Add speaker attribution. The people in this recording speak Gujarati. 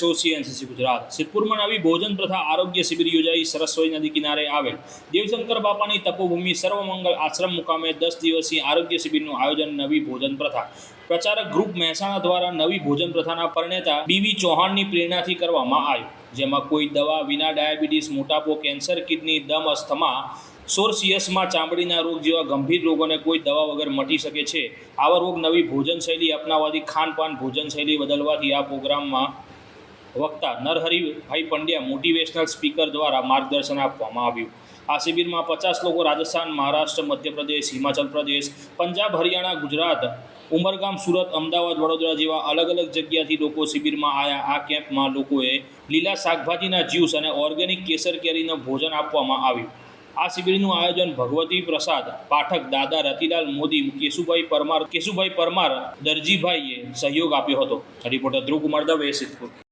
Speaker 1: એસોસિએશન એનસીસી ગુજરાત સિદ્ધપુરમાં નવી ભોજન પ્રથા આરોગ્ય શિબિર યોજાઈ. સરસ્વતી નદી કિનારે આવેલ દેવશંકર બાપાની તપોભૂમિ સર્વમંગલ આશ્રમ મુકામે 10 દિવસીય આરોગ્ય શિબિરનું આયોજન. નવી ભોજન પ્રથા પ્રચારક ગ્રુપ મહેસાણા દ્વારા નવી ભોજન પ્રથાના પ્રણેતા બીવી ચૌહાણની પ્રેરણાથી કરવામાં આવ્યું, જેમાં કોઈ દવા વિના ડાયાબિટીસ, મોટાપો, કેન્સર, કિડની, દમ, અસ્થમા, સોરસિયસમાં ચામડીના રોગ જેવા ગંભીર રોગોને કોઈ દવા વગર મટી શકે છે. આવા રોગ નવી ભોજનશૈલી અપનાવવાથી, ખાનપાન ભોજનશૈલી બદલવાથી આ પ્રોગ્રામમાં વક્તા નરહરિભાઈ પંડ્યા મોટિવેશનલ સ્પીકર દ્વારા માર્ગદર્શન આપવામાં આવ્યું. આ શિબિરમાં 50 લોકો રાજસ્થાન, મહારાષ્ટ્ર, મધ્યપ્રદેશ, હિમાચલ પ્રદેશ, પંજાબ, હરિયાણા, ગુજરાત, ઉમરગામ, સુરત, અમદાવાદ, વડોદરા જેવા અલગ અલગ જગ્યાથી લોકો શિબિરમાં આવ્યા. આ કેમ્પમાં લોકોએ લીલા શાકભાજીના જ્યુસ અને ઓર્ગેનિક કેસર કેરીનું ભોજન આપવામાં આવ્યું. આ શિબિરનું આયોજન ભગવતી પ્રસાદ પાઠક, દાદા રતિલાલ મોદી, કેશુભાઈ પરમાર, દરજીભાઈએ સહયોગ આપ્યો હતો. રિપોર્ટર ધ્રુવ કુમાર દવે, સિદ્ધપુર.